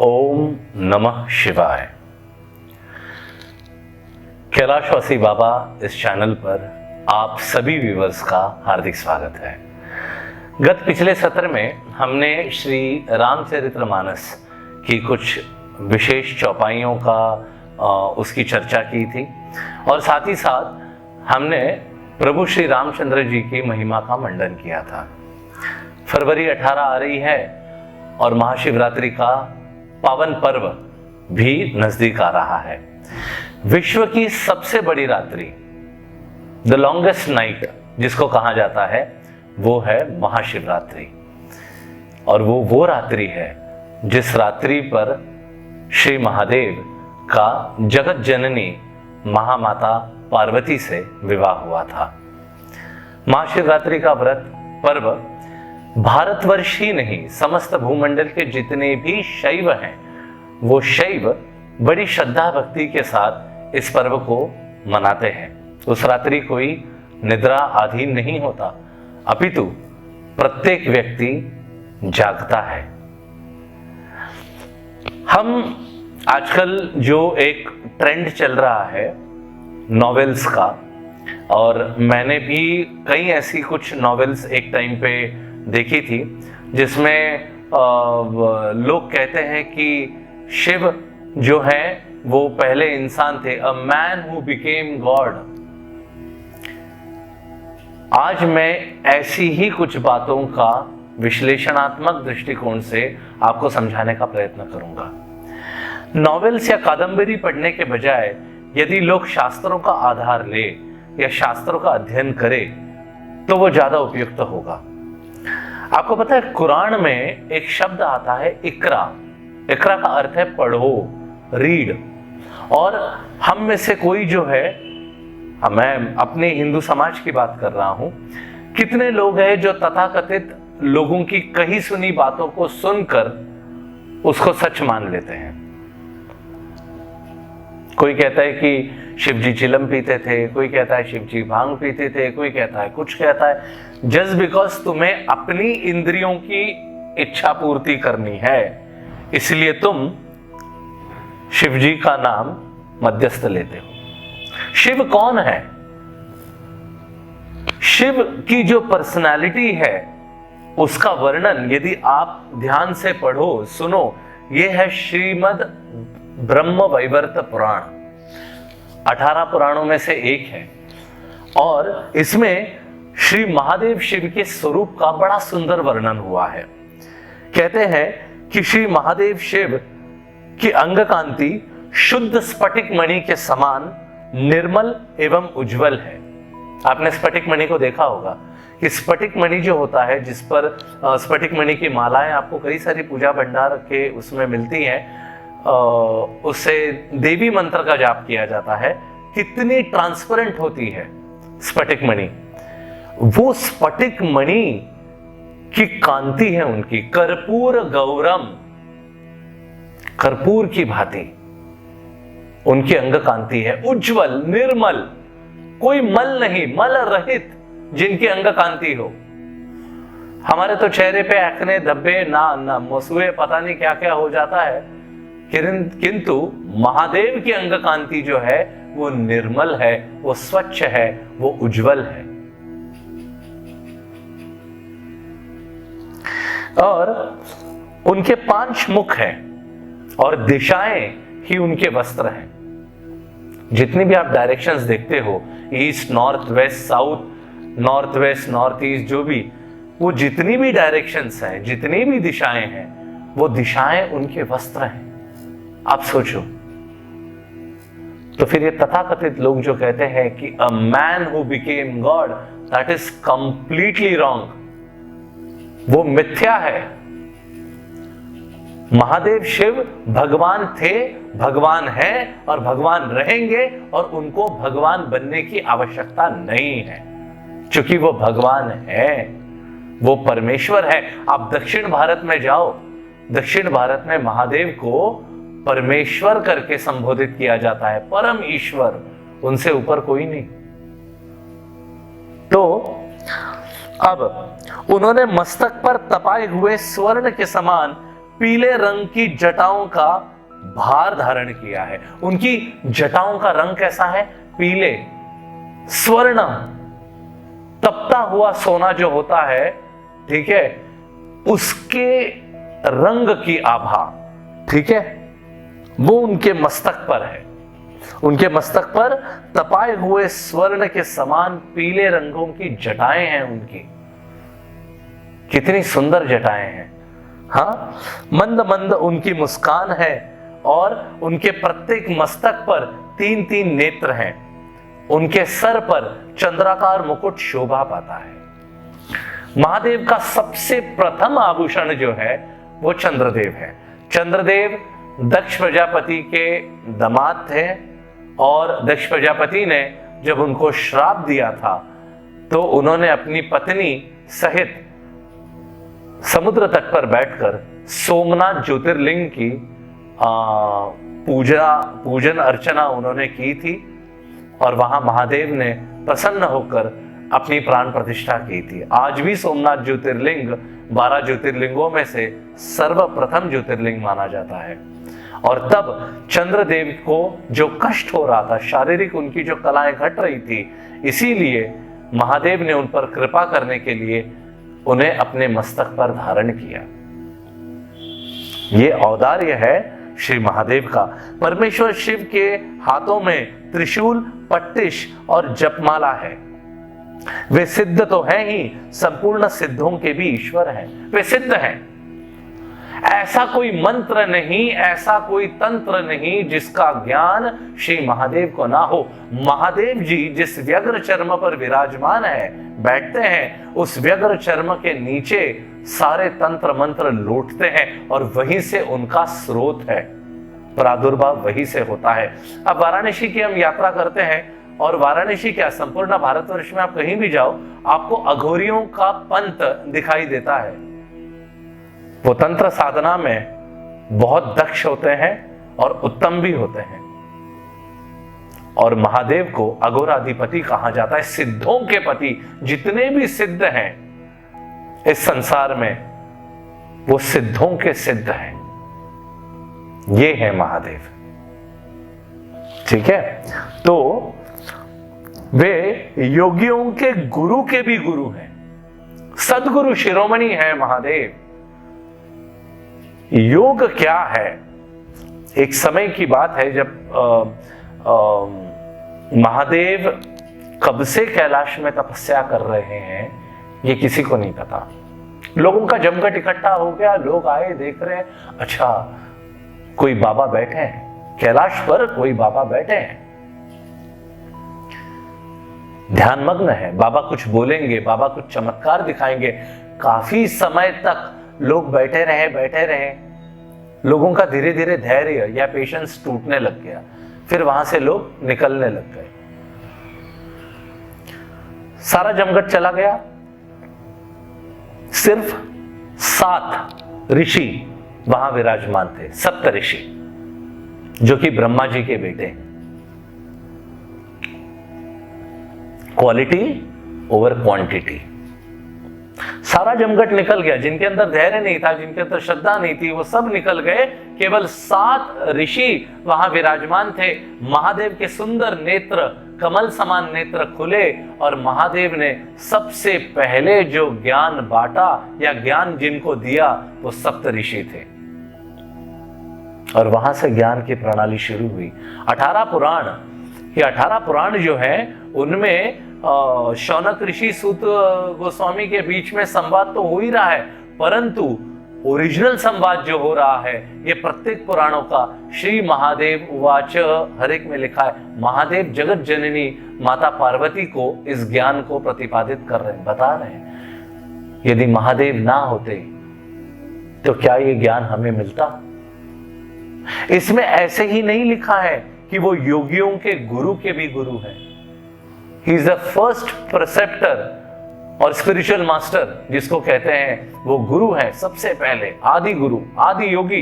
ओम नमः शिवाय। कैलाशवासी बाबा इस चैनल पर आप सभी व्यूवर्स का हार्दिक स्वागत है। पिछले सत्र में हमने श्री रामचरितमानस की कुछ विशेष चौपाइयों का उसकी चर्चा की थी और साथ ही साथ हमने प्रभु श्री रामचंद्र जी की महिमा का मंडन किया था। फरवरी 18 आ रही है और महाशिवरात्रि का पावन पर्व भी नजदीक आ रहा है। विश्व की सबसे बड़ी रात्रि, द लॉन्गेस्ट नाइट जिसको कहा जाता है, वो है महाशिवरात्रि। और वो रात्रि है जिस रात्रि पर श्री महादेव का जगत जननी महामाता पार्वती से विवाह हुआ था। महाशिवरात्रि का व्रत पर्व भारतवर्ष ही नहीं, समस्त भूमंडल के जितने भी शैव हैं, वो शैव बड़ी श्रद्धा भक्ति के साथ इस पर्व को मनाते हैं। उस रात्रि कोई निद्रा अधीन नहीं होता, अपितु प्रत्येक व्यक्ति जागता है। हम आजकल जो एक ट्रेंड चल रहा है नॉवेल्स का, और मैंने भी कई ऐसी कुछ नॉवेल्स एक टाइम पे देखी थी जिसमें लोग कहते हैं कि शिव जो है वो पहले इंसान थे, a man who became God. आज मैं ऐसी ही कुछ बातों का विश्लेषणात्मक दृष्टिकोण से आपको समझाने का प्रयत्न करूंगा। नॉवेल्स या कादंबरी पढ़ने के बजाय यदि लोग शास्त्रों का आधार ले या शास्त्रों का अध्ययन करे तो वो ज्यादा उपयुक्त होगा। आपको पता है, कुरान में एक शब्द आता है इकरा। इकरा का अर्थ है पढ़ो, रीड। और हम में से कोई जो है, मैं अपने हिंदू समाज की बात कर रहा हूं, कितने लोग हैं जो तथाकथित लोगों की कही सुनी बातों को सुनकर उसको सच मान लेते हैं। कोई कहता है कि शिव जी चिलम पीते थे, कोई कहता है शिव जी भांग पीते थे, कोई कहता है कुछ कहता है। जस्ट बिकॉज तुम्हें अपनी इंद्रियों की इच्छा पूर्ति करनी है, इसलिए तुम शिव जी का नाम मध्यस्थ लेते हो। शिव कौन है? शिव की जो पर्सनालिटी है उसका वर्णन यदि आप ध्यान से पढ़ो, सुनो, यह है श्रीमद् ब्रह्म वैवर्त पुराण। 18 पुराणों में से एक है और इसमें श्री महादेव शिव के स्वरूप का बड़ा सुंदर वर्णन हुआ है। कहते हैं कि श्री महादेव शिव की अंग कांति शुद्ध स्फटिक मणि के समान निर्मल एवं उज्जवल है। आपने स्फटिक मणि को देखा होगा कि स्फटिक मणि जो होता है, जिस पर स्फटिक मणि की मालाएं आपको कई सारी पूजा भंडार के उसमें मिलती हैं, उससे देवी मंत्र का जाप किया जाता है। कितनी ट्रांसपेरेंट होती है स्फटिक मणि। वो स्फटिक मणि की कांति है उनकी कर्पूर गौरम, कर्पूर की भांति उनकी अंग कांति है, उज्जवल, निर्मल, कोई मल नहीं, मल रहित जिनकी अंग कांति हो। हमारे तो चेहरे पे एक्ने, धब्बे, ना मसूए, पता नहीं क्या क्या हो जाता है, किंतु महादेव की अंग कांति जो है वो निर्मल है, वो स्वच्छ है, वो उज्जवल है। और उनके 5 मुख हैं और दिशाएं ही उनके वस्त्र हैं। जितनी भी आप डायरेक्शंस देखते हो, east, north, west, south, north west, north east, जो भी, वो जितनी भी डायरेक्शंस हैं, जितनी भी दिशाएं हैं, वो दिशाएं उनके वस्त्र हैं। आप सोचो। तो फिर ये तथाकथित लोग जो कहते हैं कि a man who became God, that is completely wrong. वो मिथ्या है। महादेव शिव भगवान थे, भगवान हैं और भगवान रहेंगे, और उनको भगवान बनने की आवश्यकता नहीं है, क्योंकि वो भगवान है, वो परमेश्वर है। आप दक्षिण भारत में जाओ, दक्षिण भारत में महादेव को परमेश्वर करके संबोधित किया जाता है, परम ईश्वर, उनसे ऊपर कोई नहीं। तो अब उन्होंने मस्तक पर तपाए हुए स्वर्ण के समान पीले रंग की जटाओं का भार धारण किया है। उनकी जटाओं का रंग कैसा है? पीले, स्वर्ण, तपता हुआ सोना जो होता है, ठीक है, उसके रंग की आभा, ठीक है, वो उनके मस्तक पर है। उनके मस्तक पर तपाए हुए स्वर्ण के समान पीले रंगों की जटाएं हैं उनकी। कितनी सुंदर जटाएं हैं। हाँ, मंद मंद उनकी मुस्कान है और उनके प्रत्येक मस्तक पर 3-3 नेत्र हैं। उनके सर पर चंद्राकार मुकुट शोभा पाता है। महादेव का सबसे प्रथम आभूषण जो है वो चंद्रदेव है। चंद्रदेव दक्ष प्रजापति के दामाद थे और दक्ष प्रजापति ने जब उनको श्राप दिया था तो उन्होंने अपनी पत्नी सहित समुद्र तट पर बैठकर सोमनाथ ज्योतिर्लिंग की पूजन अर्चना उन्होंने की थी और वहां महादेव ने प्रसन्न होकर अपनी प्राण प्रतिष्ठा की थी। आज भी सोमनाथ ज्योतिर्लिंग 12 ज्योतिर्लिंगों में से सर्वप्रथम ज्योतिर्लिंग माना जाता है। और तब चंद्रदेव को जो कष्ट हो रहा था, शारीरिक उनकी जो कलाएं घट रही थी, इसीलिए महादेव ने उन पर कृपा करने के लिए उन्हें अपने मस्तक पर धारण किया। ये औदार्य है श्री महादेव का। परमेश्वर शिव के हाथों में त्रिशूल, पट्टिश और जपमाला है। वे सिद्ध तो हैं ही, संपूर्ण सिद्धों के भी ईश्वर हैं। वे सिद्ध हैं। ऐसा कोई मंत्र नहीं, ऐसा कोई तंत्र नहीं जिसका ज्ञान श्री महादेव को ना हो। महादेव जी जिस व्यग्र चर्म पर विराजमान है, बैठते हैं, उस व्यग्र चर्म के नीचे सारे तंत्र मंत्र लौटते हैं और वहीं से उनका स्रोत है, प्रादुर्भाव वहीं से होता है। अब वाराणसी की हम यात्रा करते हैं और वाराणसी क्या, संपूर्ण भारतवर्ष में आप कहीं भी जाओ, आपको अघोरियों का पंथ दिखाई देता है। वो तंत्र साधना में बहुत दक्ष होते हैं और उत्तम भी होते हैं। और महादेव को अघोराधिपति कहा जाता है, सिद्धों के पति। जितने भी सिद्ध हैं इस संसार में, वो सिद्धों के सिद्ध हैं। ये है महादेव, ठीक है। तो वे योगियों के गुरु के भी गुरु हैं, सदगुरु शिरोमणि है महादेव। योग क्या है? एक समय की बात है जब महादेव कब से कैलाश में तपस्या कर रहे हैं ये किसी को नहीं पता। लोगों का जमघट इकट्ठा हो गया, लोग आए, देख रहे हैं, अच्छा कोई बाबा बैठे हैं कैलाश पर, कोई बाबा बैठे हैं, ध्यानमग्न है, बाबा कुछ बोलेंगे, बाबा कुछ चमत्कार दिखाएंगे। काफी समय तक लोग बैठे रहे। लोगों का धीरे धीरे धैर्य या पेशेंस टूटने लग गया। फिर वहां से लोग निकलने लग गए। सारा जमघट चला गया। सिर्फ 7 ऋषि वहां विराजमान थे, 7 ऋषि, जो कि ब्रह्मा जी के बेटे हैं। Quality over quantity. सारा जमघट निकल गया। जिनके अंदर धैर्य नहीं था, जिनके अंदर श्रद्धा नहीं थी, वो सब निकल गए। केवल 7 ऋषि वहां विराजमान थे। महादेव के सुंदर नेत्र, कमल समान नेत्र खुले और महादेव ने सबसे पहले जो ज्ञान बांटा या ज्ञान जिनको दिया वो 7 ऋषि थे। और वहां से ज्ञान की प्रणाली शुरू हुई। 18 पुराण, ये 18 पुराण जो है उनमें शौनक ऋषि सूत गोस्वामी के बीच में संवाद तो हो ही रहा है, परंतु ओरिजिनल संवाद जो हो रहा है ये प्रत्येक पुराणों का श्री महादेव उवाच हर एक में लिखा है। महादेव जगत जननी माता पार्वती को इस ज्ञान को प्रतिपादित कर रहे हैं, बता रहे हैं। यदि महादेव ना होते तो क्या ये ज्ञान हमें मिलता? इसमें ऐसे ही नहीं लिखा है कि वो योगियों के गुरु के भी गुरु हैं। He is the first preceptor और स्पिरिचुअल मास्टर जिसको कहते हैं, वो गुरु है सबसे पहले, आदि गुरु, आदि योगी।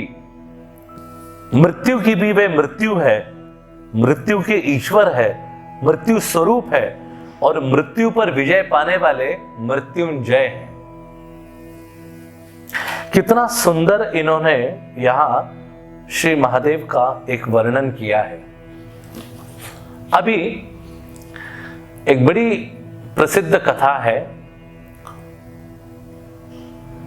मृत्यु की भी वे मृत्यु है, मृत्यु के ईश्वर है, मृत्यु स्वरूप है और मृत्यु पर विजय पाने वाले मृत्युंजय हैं। कितना सुंदर इन्होंने यहां श्री महादेव का एक वर्णन किया है। अभी एक बड़ी प्रसिद्ध कथा है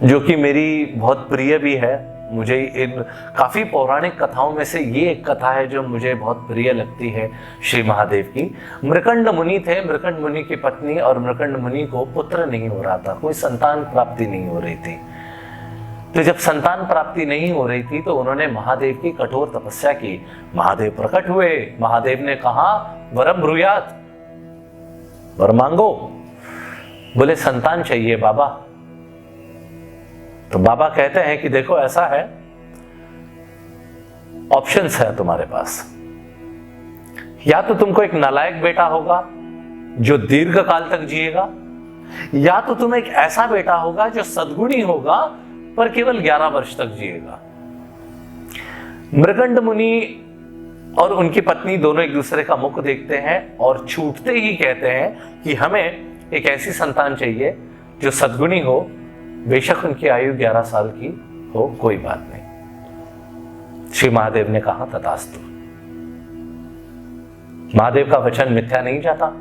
जो कि मेरी बहुत प्रिय भी है। मुझे इन काफी पौराणिक कथाओं में से ये एक कथा है जो मुझे बहुत प्रिय लगती है श्री महादेव की। मृकंड मुनि थे, मृकंड मुनि की पत्नी, और मृकंड मुनि को पुत्र नहीं हो रहा था, कोई संतान प्राप्ति नहीं हो रही थी। तो जब संतान प्राप्ति नहीं हो रही थी तो उन्होंने महादेव की कठोर तपस्या की। महादेव प्रकट हुए, महादेव ने कहा वरम ब्रूयात, वर मांगो। बोले संतान चाहिए बाबा। तो बाबा कहते हैं कि देखो ऐसा है, ऑप्शंस है तुम्हारे पास। या तो तुमको एक नालायक बेटा होगा जो दीर्घ काल तक जिएगा, या तो तुम्हें एक ऐसा बेटा होगा जो सद्गुणी होगा पर केवल 11 वर्ष तक जिएगा। मृकंड मुनि और उनकी पत्नी दोनों एक दूसरे का मुख देखते हैं और छूटते ही कहते हैं कि हमें एक ऐसी संतान चाहिए जो सद्गुणी हो, बेशक उनकी आयु 11 साल की हो, कोई बात नहीं। श्री महादेव ने कहा तथास्तु। महादेव का वचन मिथ्या नहीं जाता।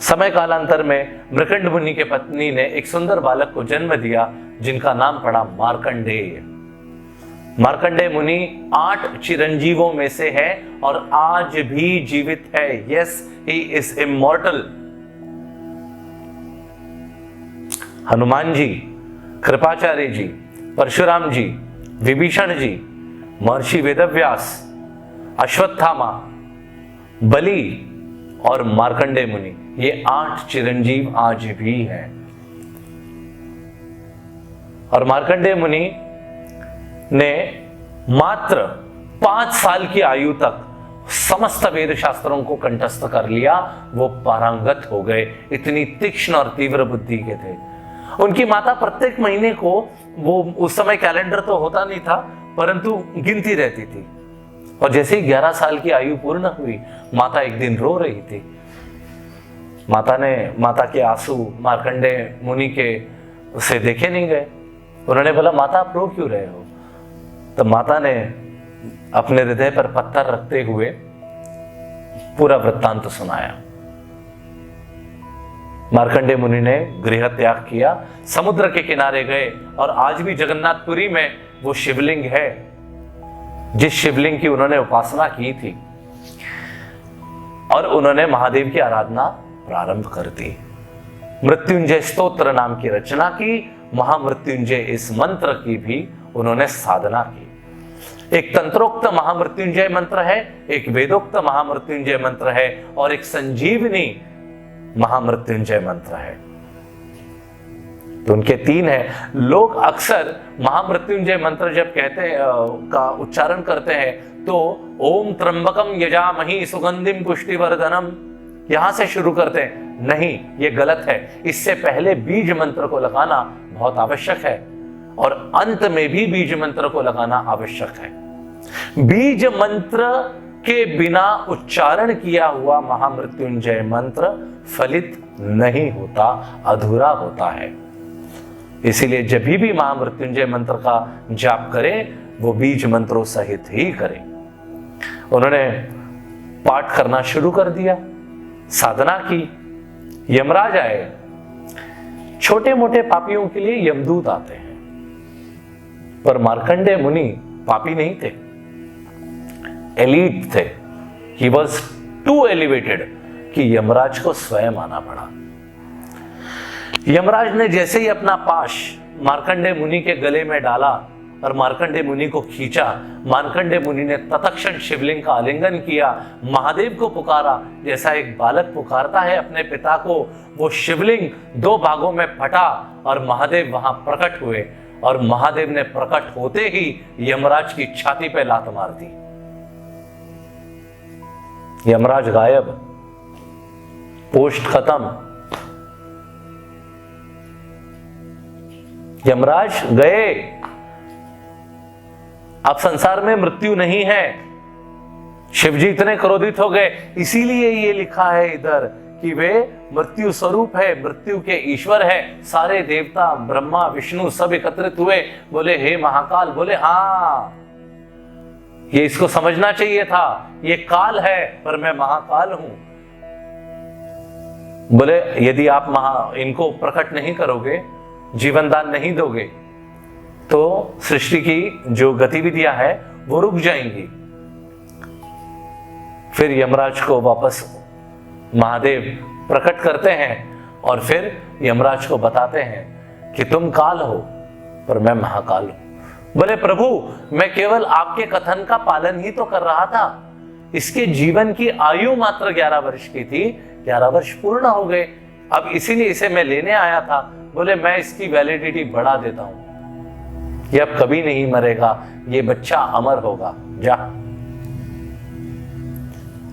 समय कालांतर में मृकंड मुनि के पत्नी ने एक सुंदर बालक को जन्म दिया जिनका नाम पड़ा मार्कंडेय। मार्कंडेय मुनि 8 चिरंजीवों में से है और आज भी जीवित है। Yes, he is immortal. Hanuman ji, Kripacharya ji, Parshuram ji, Vibhishan ji, Maharshi Vedvyas, Ashwatthama, बलि और मार्कंडेय मुनि, ये 8 चिरंजीव आज भी हैं। और मार्कंडेय मुनि ने मात्र 5 साल की आयु तक समस्त वेद शास्त्रों को कंठस्थ कर लिया। वो पारंगत हो गए, इतनी तीक्ष्ण और तीव्र बुद्धि के थे। उनकी माता प्रत्येक महीने को, वो उस समय कैलेंडर तो होता नहीं था, परंतु गिनती रहती थी। और जैसे ही 11 साल की आयु पूर्ण हुई, माता एक दिन रो रही थी। माता के आंसू मार्कंडेय मुनि के उसे देखे नहीं गए। उन्होंने बोला माता आप रो क्यों रहे हो? तो माता ने अपने हृदय पर पत्थर रखते हुए पूरा वृत्तांत सुनाया। मार्कंडेय मुनि ने गृह त्याग किया, समुद्र के किनारे गए और आज भी जगन्नाथपुरी में वो शिवलिंग है जिस शिवलिंग की उन्होंने उपासना की थी, और उन्होंने महादेव की आराधना प्रारंभ कर दी। मृत्युंजय स्तोत्र नाम की रचना की, महामृत्युंजय इस मंत्र की भी उन्होंने साधना की। एक तंत्रोक्त महामृत्युंजय मंत्र है, एक वेदोक्त महामृत्युंजय मंत्र है और एक संजीवनी महामृत्युंजय मंत्र है। तो उनके 3 है। लोग अक्सर महामृत्युंजय मंत्र जब कहते हैं का उच्चारण करते हैं तो ओम त्र्यंबकम यजामहि सुगंधिम पुष्टिवर्धनम यहां से शुरू करते हैं। नहीं, ये गलत है। इससे पहले बीज मंत्र को लगाना बहुत आवश्यक है और अंत में भी बीज मंत्र को लगाना आवश्यक है। बीज मंत्र के बिना उच्चारण किया हुआ महामृत्युंजय मंत्र फलित नहीं होता, अधूरा होता है। इसीलिए जब भी महामृत्युंजय मंत्र का जाप करें वो बीज मंत्रों सहित ही करें। उन्होंने पाठ करना शुरू कर दिया, साधना की। यमराज आए। छोटे मोटे पापियों के लिए यमदूत आते हैं, पर मार्कंडेय मुनि पापी नहीं थे, एलीट थे। ही वॉज टू एलिवेटेड कि यमराज को स्वयं आना पड़ा। यमराज ने जैसे ही अपना पाश मार्कंडेय मुनि के गले में डाला और मार्कंडेय मुनि को खींचा, मार्कंडेय मुनि ने तत्क्षण शिवलिंग का आलिंगन किया, महादेव को पुकारा जैसा एक बालक पुकारता है अपने पिता को। वो शिवलिंग 2 भागों में फटा और महादेव वहां प्रकट हुए, और महादेव ने प्रकट होते ही यमराज की छाती पे लात मार दी। यमराज गायब, पोस्ट खत्म। यमराज गए। अब संसार में मृत्यु नहीं है। शिवजी इतने क्रोधित हो गए, इसीलिए ये लिखा है इधर कि वे मृत्यु स्वरूप है, मृत्यु के ईश्वर है। सारे देवता ब्रह्मा विष्णु सब एकत्रित हुए, बोले हे महाकाल, बोले हाँ ये इसको समझना चाहिए था, ये काल है पर मैं महाकाल हूं। बोले यदि आप इनको प्रकट नहीं करोगे, जीवन दान नहीं दोगे, तो सृष्टि की जो गतिविधियां है वो रुक जाएंगी। फिर यमराज को वापस महादेव प्रकट करते हैं और फिर यमराज को बताते हैं कि तुम काल हो पर मैं महाकाल हूं। बोले प्रभु मैं केवल आपके कथन का पालन ही तो कर रहा था, इसके जीवन की आयु मात्र 11 वर्ष की थी, 11 वर्ष पूर्ण हो गए, अब इसीलिए इसे मैं लेने आया था। बोले मैं इसकी वैलिडिटी बढ़ा देता हूं, ये अब कभी नहीं मरेगा, ये बच्चा अमर होगा, जा।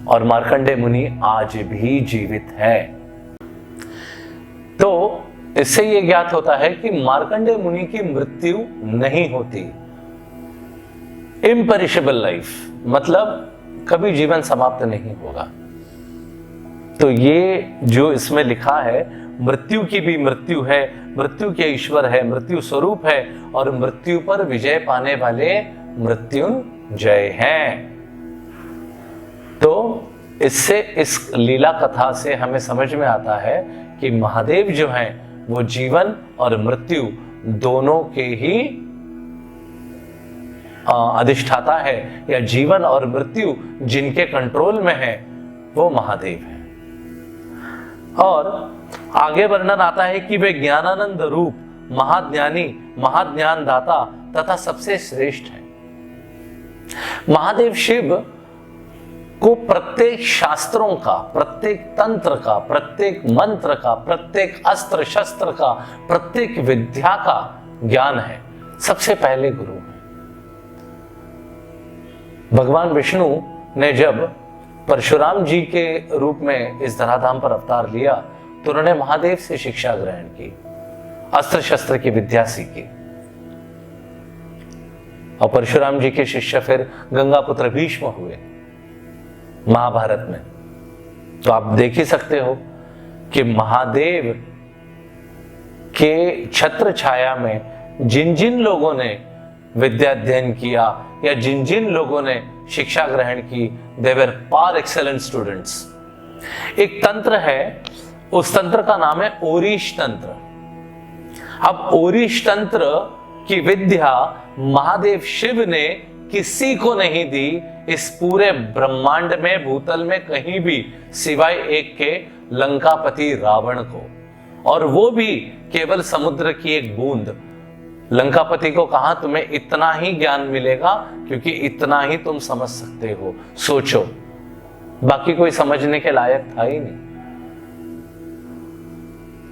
और मार्कंडेय मुनि आज भी जीवित है। तो इससे यह ज्ञात होता है कि मार्कंडेय मुनि की मृत्यु नहीं होती। इम्पेरिशेबल लाइफ मतलब कभी जीवन समाप्त नहीं होगा। तो ये जो इसमें लिखा है, मृत्यु की भी मृत्यु है, मृत्यु के ईश्वर है, मृत्यु स्वरूप है और मृत्यु पर विजय पाने वाले मृत्युंजय हैं। तो इससे, इस लीला कथा से हमें समझ में आता है कि महादेव जो हैं वो जीवन और मृत्यु दोनों के ही अधिष्ठाता है, या जीवन और मृत्यु जिनके कंट्रोल में है वो महादेव है। और आगे वर्णन आता है कि वे ज्ञानानंद रूप, महाज्ञानी, महाज्ञान दाता तथा सबसे श्रेष्ठ है। महादेव शिव को प्रत्येक शास्त्रों का, प्रत्येक तंत्र का, प्रत्येक मंत्र का, प्रत्येक अस्त्र शस्त्र का, प्रत्येक विद्या का ज्ञान है, सबसे पहले गुरु है। भगवान विष्णु ने जब परशुराम जी के रूप में इस धराधाम पर अवतार लिया तो उन्होंने महादेव से शिक्षा ग्रहण की, अस्त्र शस्त्र की विद्या सीखी। और परशुराम जी के शिष्य फिर गंगापुत्र भीष्म हुए महाभारत में। तो आप देख ही सकते हो कि महादेव के छत्र छाया में जिन जिन लोगों ने विद्या अध्ययन किया या जिन जिन लोगों ने शिक्षा ग्रहण की, दे वर पार एक्सेलेंट स्टूडेंट्स। एक तंत्र है, उस तंत्र का नाम है ओरीश तंत्र। अब ओरीश तंत्र की विद्या महादेव शिव ने किसी को नहीं दी इस पूरे ब्रह्मांड में, भूतल में कहीं भी, सिवाय एक के लंकापति रावण को, और वो भी केवल समुद्र की एक बूंद। लंकापति को कहा तुम्हें इतना ही ज्ञान मिलेगा क्योंकि इतना ही तुम समझ सकते हो, सोचो, बाकी कोई समझने के लायक था ही नहीं।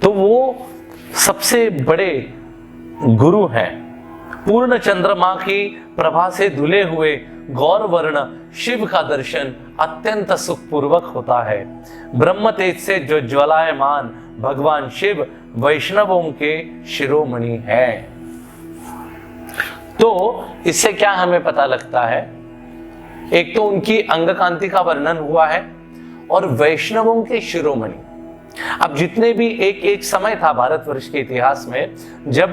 तो वो सबसे बड़े गुरु हैं। पूर्ण चंद्रमा की प्रभा से धुले हुए गौर वर्ण शिव का दर्शन अत्यंत सुखपूर्वक होता है। ब्रह्म तेज से जो ज्वलायमान भगवान शिव वैष्णवों के शिरोमणि है। तो इससे क्या हमें पता लगता है? एक तो उनकी अंग कांति का वर्णन हुआ है और वैष्णवों के शिरोमणि। अब जितने भी एक समय था भारतवर्ष के इतिहास में जब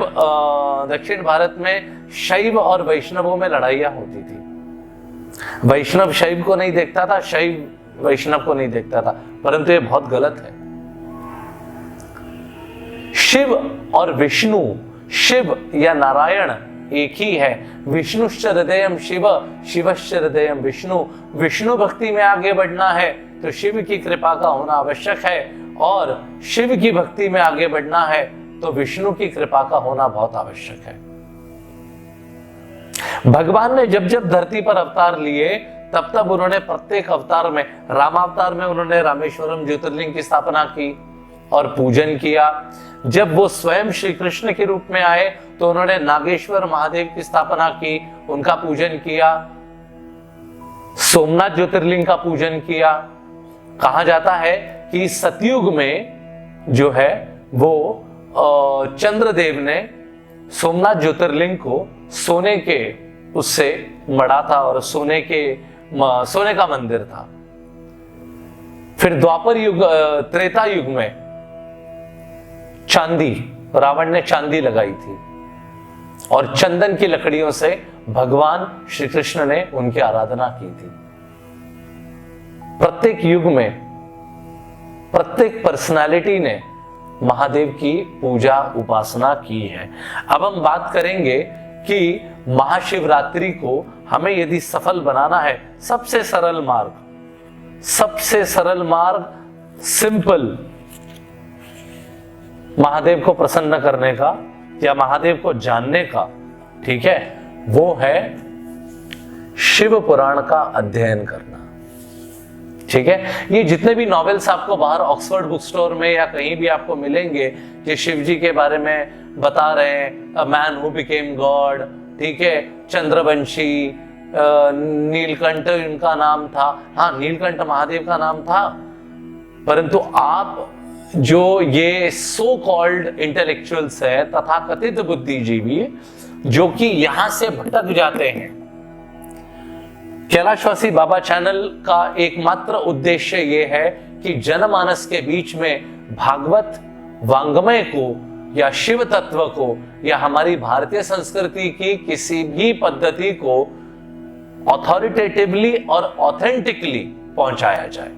दक्षिण भारत में शैव और वैष्णवों में लड़ाइयां होती थी। वैष्णव शैव को नहीं देखता था, शैव वैष्णव को नहीं देखता था, परंतु ये बहुत गलत है। शिव और विष्णु, शिव या नारायण एक ही है। विष्णुश्च हृदयम शिव, शिवश्च हृदयम विष्णु। विष्णु भक्ति में आगे बढ़ना है तो शिव की कृपा का होना आवश्यक है, और शिव की भक्ति में आगे बढ़ना है तो विष्णु की कृपा का होना बहुत आवश्यक है। भगवान ने जब जब धरती पर अवतार लिए तब तब उन्होंने प्रत्येक अवतार में, रामावतार में उन्होंने रामेश्वरम ज्योतिर्लिंग की स्थापना की और पूजन किया। जब वो स्वयं श्री कृष्ण के रूप में आए तो उन्होंने नागेश्वर महादेव की स्थापना की, उनका पूजन किया। सोमनाथ ज्योतिर्लिंग का पूजन किया। कहा जाता है कि सतयुग में जो है वो चंद्रदेव ने सोमनाथ ज्योतिर्लिंग को सोने के उससे मढ़ा था और सोने का मंदिर था। फिर द्वापर युग, त्रेता युग में चांदी, रावण ने चांदी लगाई थी और चंदन की लकड़ियों से भगवान श्री कृष्ण ने उनकी आराधना की थी। प्रत्येक युग में प्रत्येक पर्सनालिटी ने महादेव की पूजा उपासना की है। अब हम बात करेंगे कि महाशिवरात्रि को हमें यदि सफल बनाना है, सबसे सरल मार्ग सिंपल महादेव को प्रसन्न करने का या महादेव को जानने का, ठीक है, वो है शिव पुराण का अध्ययन करना। ठीक है, ये जितने भी नॉवेल्स आपको बाहर ऑक्सफोर्ड बुक स्टोर में या कहीं भी आपको मिलेंगे, ये शिव जी के बारे में बता रहे हैं, a man who became God, ठीक है, चंद्रवंशी, नीलकंठ इनका नाम था। हाँ, नीलकंठ महादेव का नाम था, परंतु आप जो ये सो कॉल्ड इंटेलेक्चुअल्स है, तथाकथित बुद्धिजीवी, जो कि यहां से भटक जाते हैं, कैलाशवासी बाबा चैनल का एकमात्र उद्देश्य यह है कि जनमानस के बीच में भागवत वांग्मय को या शिव तत्व को या हमारी भारतीय संस्कृति की किसी भी पद्धति को ऑथोरिटेटिवली और ऑथेंटिकली पहुंचाया जाए।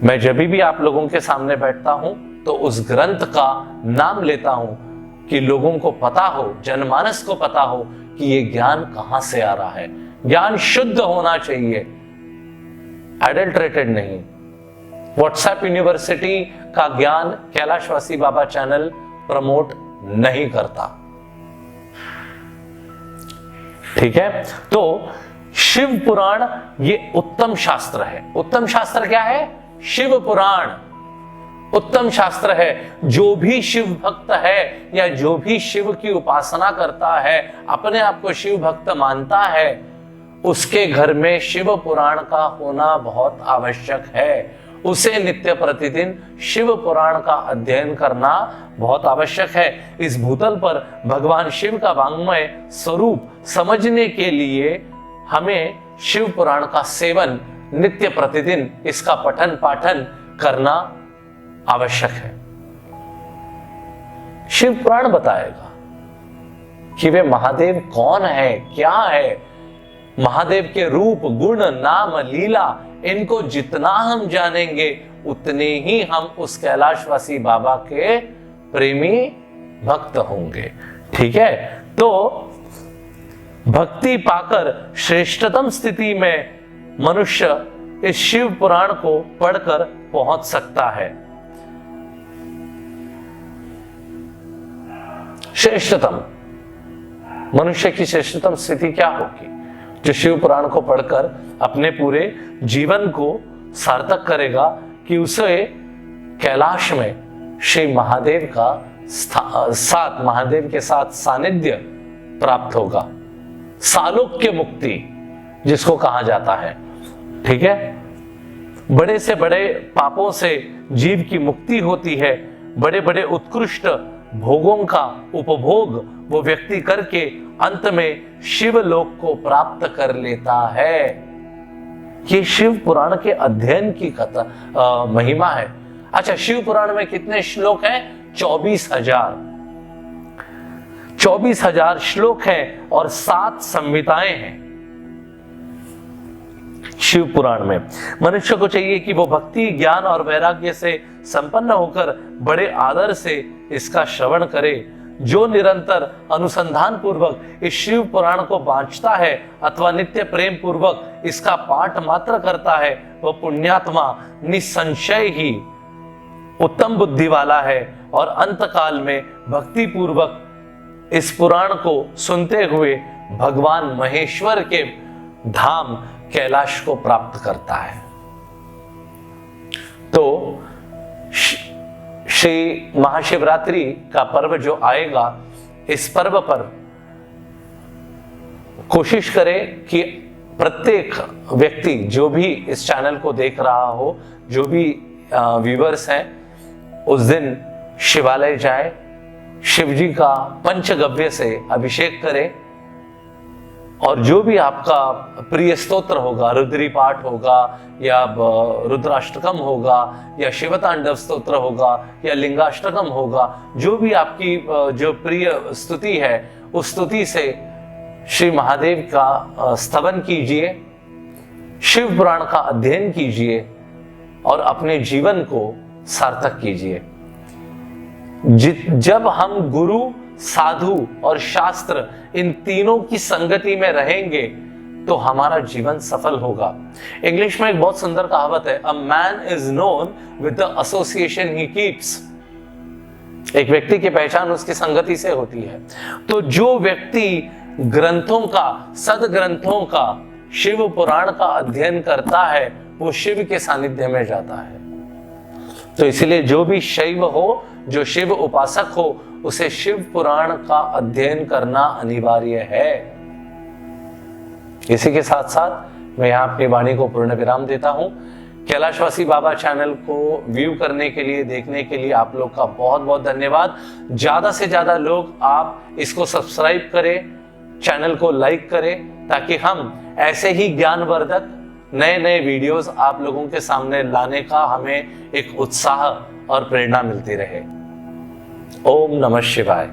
मैं जब भी आप लोगों के सामने बैठता हूं तो उस ग्रंथ का नाम लेता हूं कि लोगों को पता हो, जनमानस को पता हो कि ये ज्ञान कहां से आ रहा है। ज्ञान शुद्ध होना चाहिए, एडल्ट्रेटेड नहीं। व्हाट्सएप यूनिवर्सिटी का ज्ञान कैलाशवासी बाबा चैनल प्रमोट नहीं करता। ठीक है, तो शिव पुराण ये उत्तम शास्त्र है। उत्तम शास्त्र क्या है? शिव पुराण उत्तम शास्त्र है। जो भी शिव भक्त है या जो भी शिव की उपासना करता है, अपने आप को शिव भक्त मानता है, उसके घर में शिव पुराण का होना बहुत आवश्यक है। उसे नित्य प्रतिदिन शिव पुराण का अध्ययन करना बहुत आवश्यक है। इस भूतल पर भगवान शिव का वांग्मय स्वरूप समझने के लिए हमें शिव पुराण का सेवन, नित्य प्रतिदिन इसका पठन पाठन करना आवश्यक है। शिव पुराण बताएगा कि वे महादेव कौन है, क्या है। महादेव के रूप, गुण, नाम, लीला, इनको जितना हम जानेंगे उतने ही हम उस कैलाशवासी बाबा के प्रेमी भक्त होंगे। ठीक है, तो भक्ति पाकर श्रेष्ठतम स्थिति में मनुष्य इस शिव पुराण को पढ़कर पहुंच सकता है। श्रेष्ठतम मनुष्य की श्रेष्ठतम स्थिति क्या होगी? जो शिव पुराण को पढ़कर अपने पूरे जीवन को सार्थक करेगा कि उसे कैलाश में श्री महादेव का साथ, महादेव के साथ सानिध्य प्राप्त होगा। सालोक्य मुक्ति जिसको कहा जाता है। ठीक है, बड़े से बड़े पापों से जीव की मुक्ति होती है। बड़े बड़े उत्कृष्ट भोगों का उपभोग वो व्यक्ति करके अंत में शिव लोक को प्राप्त कर लेता है। ये शिव पुराण के अध्ययन की कथा महिमा है। अच्छा, शिव पुराण में कितने श्लोक हैं? 24,000 24,000 श्लोक हैं और 7 संहिताएं हैं शिव पुराण में। मनुष्य को चाहिए कि वो भक्ति, ज्ञान और वैराग्य से संपन्न होकर बड़े आदर से इसका श्रवण करे। जो निरंतर अनुसंधान पूर्वक इस शिव पुराण को बांचता है अथवा नित्य प्रेम पूर्वक इसका पाठ मात्र करता है, वह पुण्यात्मा निसंशय ही उत्तम बुद्धि वाला है और अंत काल में भक्ति पूर्वक इस पुराण को सुनते हुए भगवान महेश्वर के धाम कैलाश को प्राप्त करता है। तो श्री महाशिवरात्रि का पर्व जो आएगा, इस पर्व पर कोशिश करें कि प्रत्येक व्यक्ति जो भी इस चैनल को देख रहा हो, जो भी व्यूअर्स हैं, उस दिन शिवालय जाए, शिव जी का पंचगव्य से अभिषेक करें, और जो भी आपका प्रिय स्तोत्र होगा, रुद्री पाठ होगा या रुद्राष्टकम होगा या शिवतांडव स्तोत्र होगा या लिंगाष्टकम होगा, जो भी आपकी जो प्रिय स्तुति है उस स्तुति से श्री महादेव का स्तवन कीजिए, शिव पुराण का अध्ययन कीजिए और अपने जीवन को सार्थक कीजिए। जब हम गुरु, साधु और शास्त्र इन तीनों की संगति में रहेंगे तो हमारा जीवन सफल होगा। इंग्लिश में एक बहुत सुंदर कहावत है, a man is known with the association he keeps. एक व्यक्ति की पहचान उसकी संगति से होती है। तो जो व्यक्ति ग्रंथों का, सदग्रंथों का, शिव पुराण का अध्ययन करता है वो शिव के सानिध्य में जाता है। तो इसलिए जो भी शैव हो, जो शिव उपासक हो, उसे शिव पुराण का अध्ययन करना अनिवार्य है। इसी के साथ साथ मैं यहां अपनी वाणी को पूर्ण विराम देता हूं। कैलाशवासी बाबा चैनल को व्यू करने के लिए, देखने के लिए आप लोग का बहुत बहुत धन्यवाद। ज्यादा से ज्यादा लोग आप इसको सब्सक्राइब करें, चैनल को लाइक करें, ताकि हम ऐसे ही ज्ञानवर्धक नए नए वीडियोस आप लोगों के सामने लाने का हमें एक उत्साह और प्रेरणा मिलती रहे। ओम नमः शिवाय।